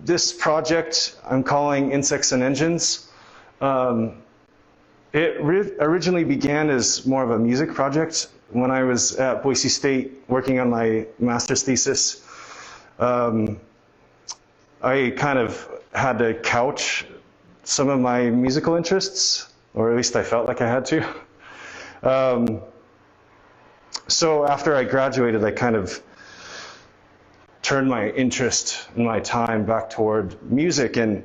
this project I'm calling Insects and Engines. It originally began as more of a music project. When I was at Boise State working on my master's thesis, I kind of had to couch some of my musical interests, or at least I felt like I had to. So after I graduated, I kind of turned my interest and my time back toward music, and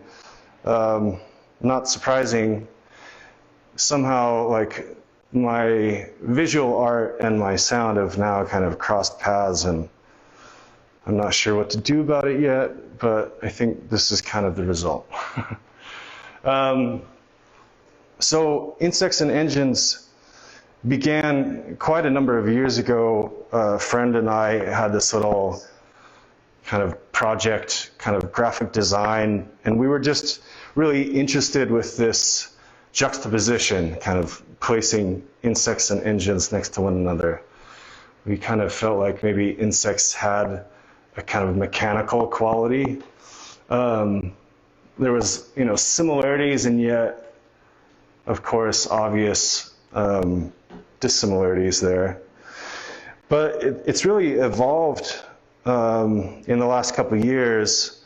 not surprising, somehow like my visual art and my sound have now kind of crossed paths, and I'm not sure what to do about it yet, but I think this is kind of the result. So Insects and Engines began quite a number of years ago. A friend and I had this little kind of project, kind of graphic design, and we were just really interested with this juxtaposition, kind of placing insects and engines next to one another. We kind of felt like maybe insects had a kind of mechanical quality. There was, similarities, and yet, of course, obvious dissimilarities there. But it's really evolved in the last couple of years.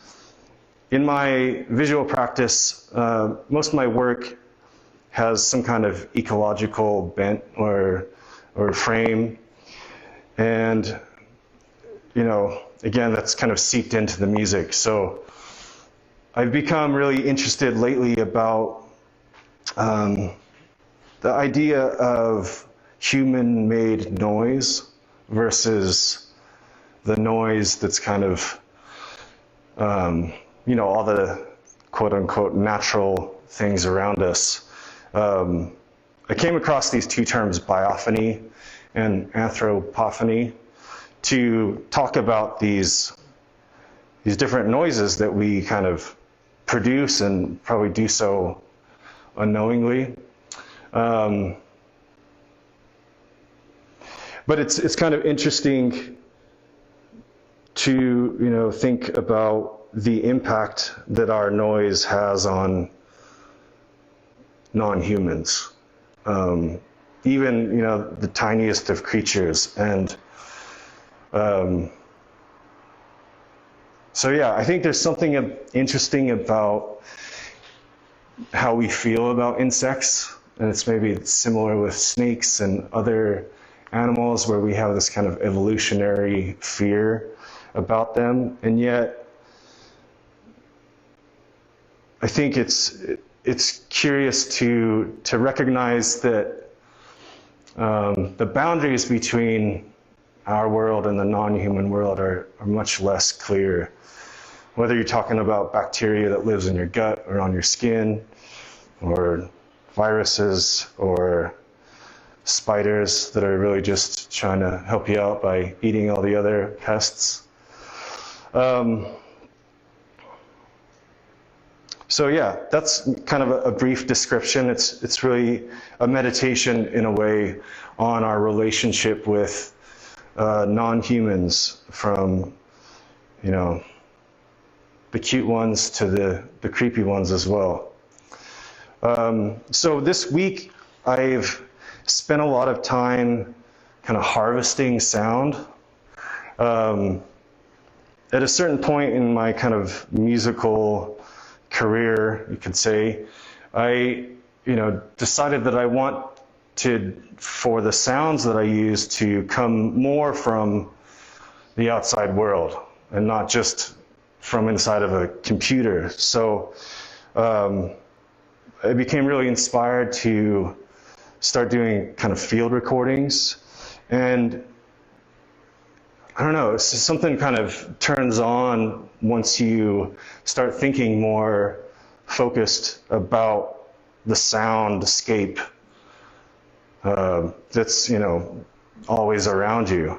In my visual practice, most of my work has some kind of ecological bent or frame, and again, that's kind of seeped into the music. So I've become really interested lately about the idea of human-made noise versus the noise that's kind of, all the quote-unquote natural things around us. I came across these two terms, biophony and anthropophony, to talk about these different noises that we kind of produce and probably do so unknowingly. But it's kind of interesting to think about the impact that our noise has on non-humans, even the tiniest of creatures. And so yeah, I think there's something interesting about how we feel about insects, and it's maybe similar with snakes and other animals where we have this kind of evolutionary fear about them, and yet I think it's curious to recognize that the boundaries between our world and the non-human world are much less clear. Whether you're talking about bacteria that lives in your gut or on your skin, or viruses, or spiders that are really just trying to help you out by eating all the other pests. So yeah, that's kind of a brief description. It's really a meditation in a way on our relationship with non-humans, from the cute ones to the creepy ones as well. So this week I've spent a lot of time kind of harvesting sound. At a certain point in my kind of musical career, you could say, I decided that I wanted for the sounds that I use to come more from the outside world and not just from inside of a computer. So I became really inspired to start doing kind of field recordings, and I don't know, it's just something kind of turns on once you start thinking more focused about the soundscape that's always around you.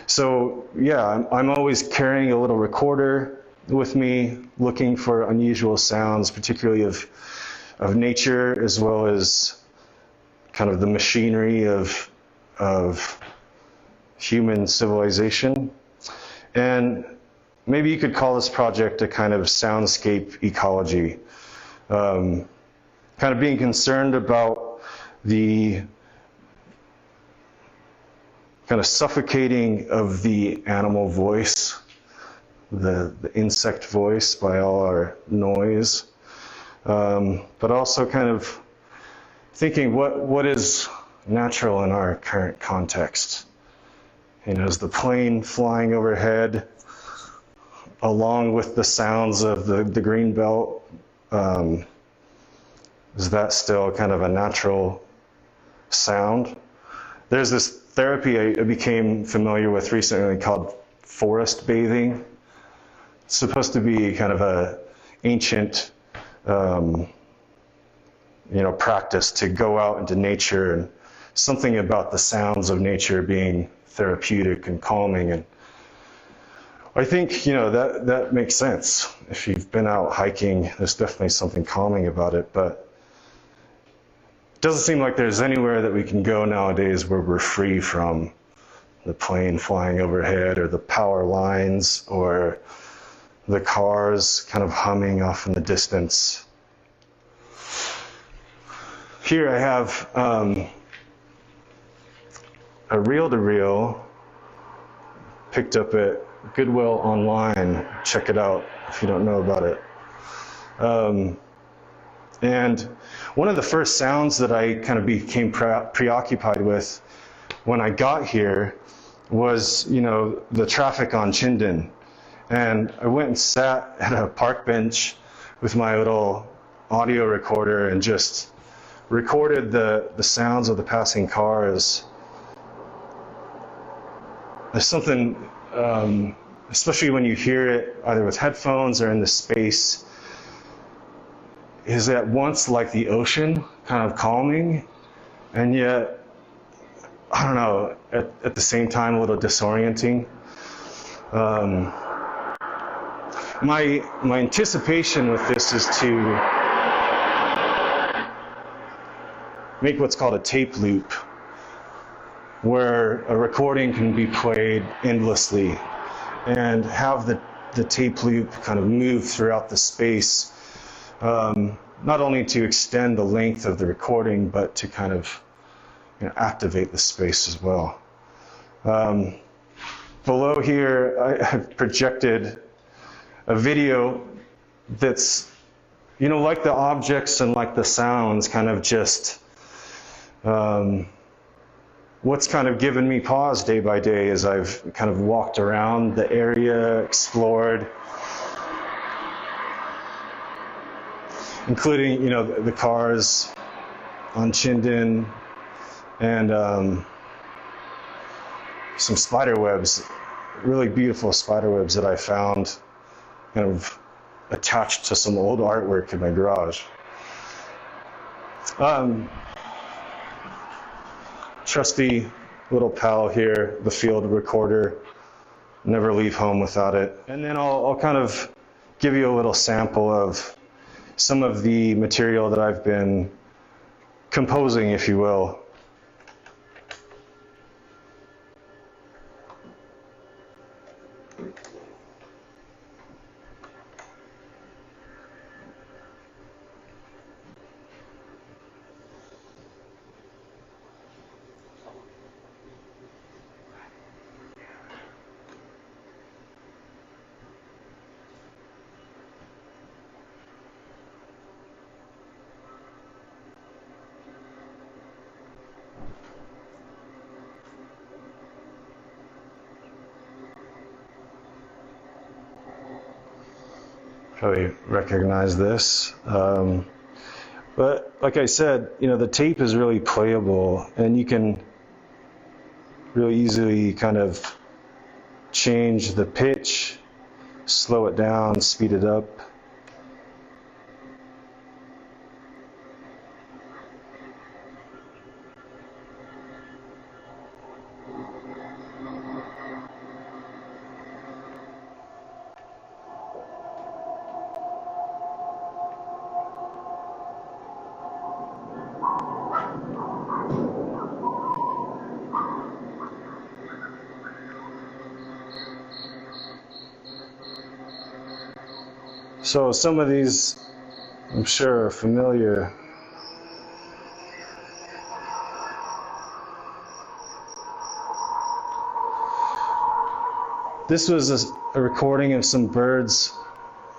So yeah, I'm always carrying a little recorder with me, looking for unusual sounds, particularly of nature, as well as kind of the machinery of human civilization. And maybe you could call this project a kind of soundscape ecology. Kind of being concerned about the kind of suffocating of the animal voice, the insect voice by all our noise, but also kind of thinking what is natural in our current context. You know, is the plane flying overhead along with the sounds of the green belt, is that still kind of a natural sound? There's this therapy I became familiar with recently called forest bathing. It's supposed to be kind of a ancient, practice to go out into nature, and something about the sounds of nature being therapeutic and calming. And I think, that makes sense. If you've been out hiking, there's definitely something calming about it, but it doesn't seem like there's anywhere that we can go nowadays where we're free from the plane flying overhead, or the power lines, or the cars kind of humming off in the distance. Here I have a reel-to-reel picked up at Goodwill online. Check it out if you don't know about it. And one of the first sounds that I kind of became preoccupied with when I got here was, the traffic on Chinden. And I went and sat at a park bench with my little audio recorder and just recorded the sounds of the passing cars. There's something, especially when you hear it either with headphones or in the space, is at once like the ocean, kind of calming, and yet, I don't know, at the same time a little disorienting. My anticipation with this is to make what's called a tape loop, where a recording can be played endlessly and have the tape loop kind of move throughout the space, not only to extend the length of the recording, but to kind of activate the space as well. Below here, I have projected a video that's, like the objects and like the sounds, kind of just what's kind of given me pause day by day as I've kind of walked around the area, explored, including, the cars on Chinden, and some spider webs, really beautiful spider webs that I found kind of attached to some old artwork in my garage. Trusty little pal here, the field recorder. Never leave home without it. And then I'll kind of give you a little sample of some of the material that I've been composing, if you will. Probably recognize this. But like I said, the tape is really playable, and you can really easily kind of change the pitch, slow it down, speed it up. So some of these, I'm sure, are familiar. This was a recording of some birds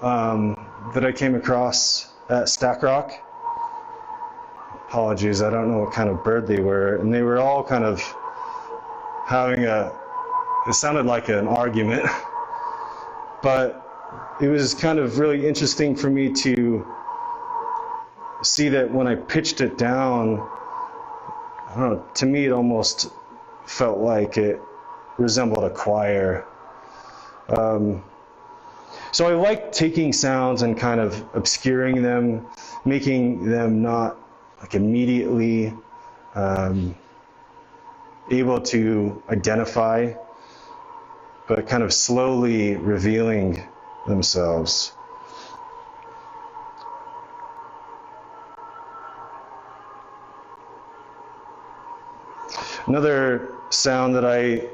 that I came across at Stack Rock. Apologies, I don't know what kind of bird they were. And they were all kind of having it sounded like an argument. But it was kind of really interesting for me to see that when I pitched it down, I don't know, to me it almost felt like it resembled a choir. So I like taking sounds and kind of obscuring them, making them not like immediately able to identify, but kind of slowly revealing themselves. Another sound that I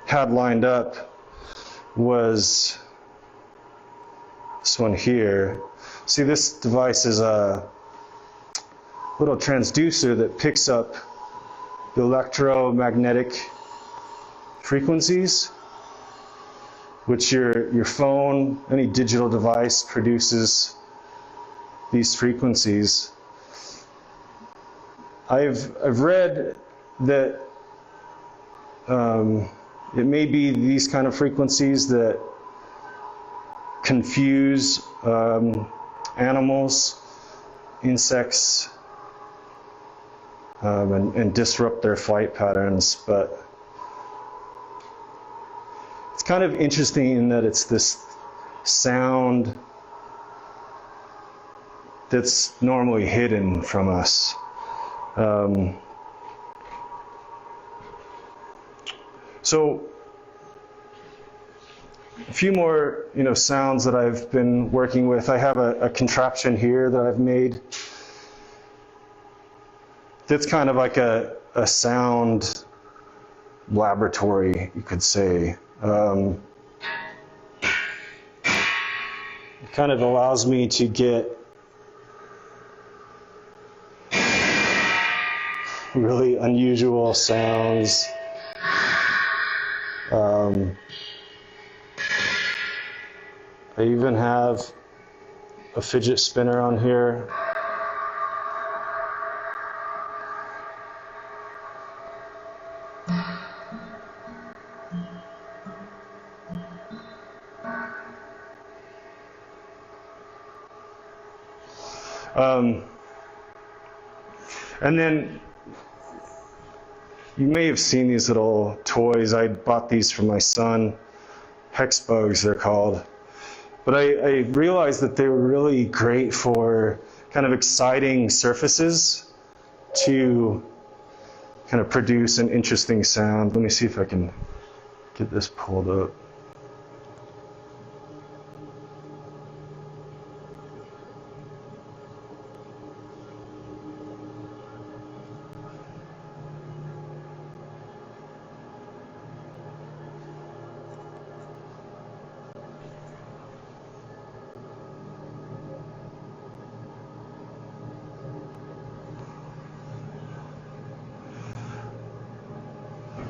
had lined up was this one here. See, this device is a little transducer that picks up the electromagnetic frequencies, which your phone, any digital device produces these frequencies. I've read that it may be these kind of frequencies that confuse animals, insects, and disrupt their flight patterns. But it's kind of interesting in that it's this sound that's normally hidden from us. So a few more, sounds that I've been working with. I have a contraption here that I've made that's kind of like a sound laboratory, you could say. It kind of allows me to get really unusual sounds. I even have a fidget spinner on here. And then you may have seen these little toys. I bought these for my son. Hex bugs, they're called. But I realized that they were really great for kind of exciting surfaces to kind of produce an interesting sound. Let me see if I can get this pulled up.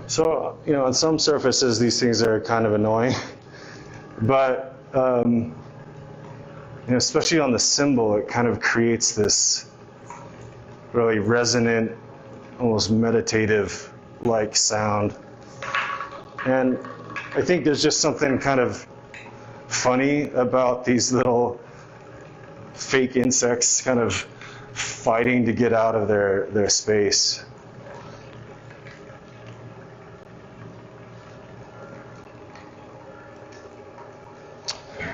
So, on some surfaces, these things are kind of annoying, but, especially on the cymbal, it kind of creates this really resonant, almost meditative-like sound. And I think there's just something kind of funny about these little fake insects kind of fighting to get out of their space.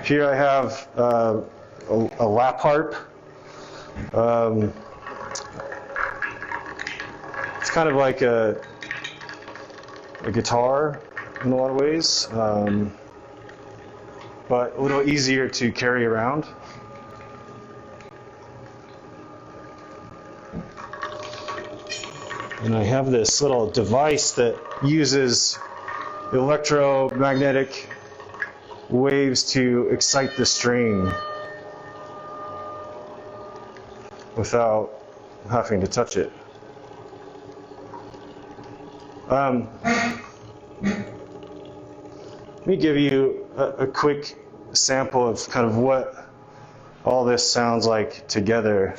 Here I have a lap harp. It's kind of like a guitar in a lot of ways, but a little easier to carry around. And I have this little device that uses electromagnetic waves to excite the string without having to touch it. Let me give you a quick sample of kind of what all this sounds like together.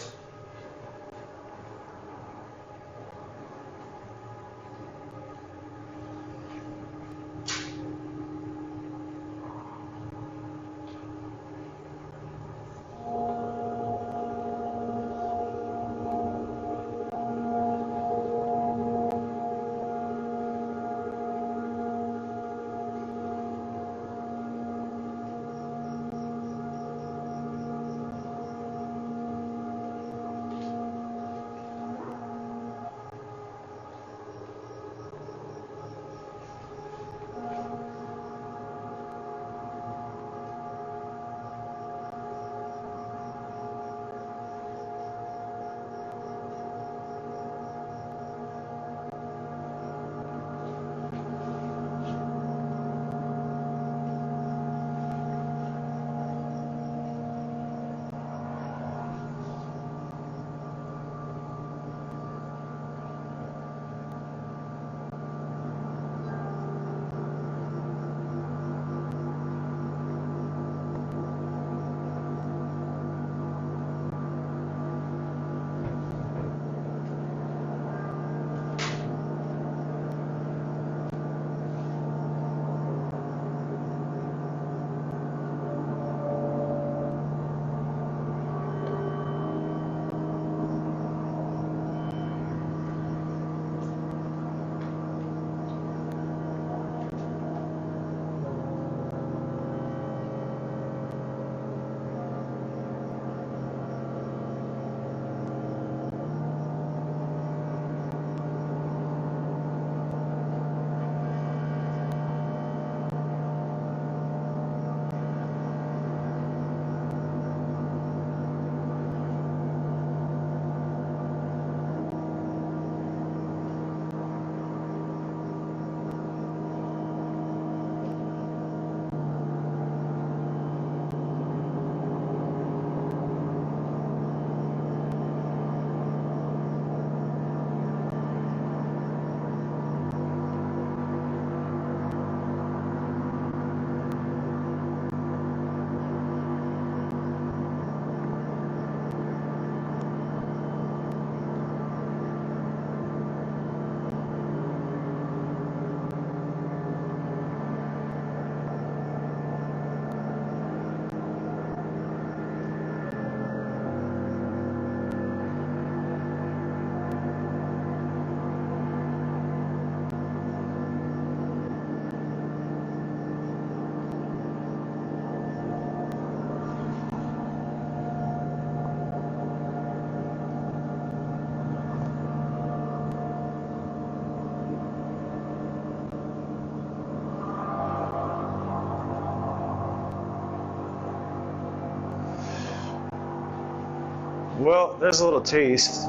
Well, there's a little taste.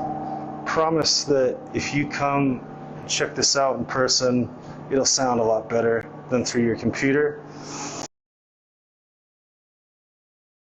Promise that if you come check this out in person, it'll sound a lot better than through your computer.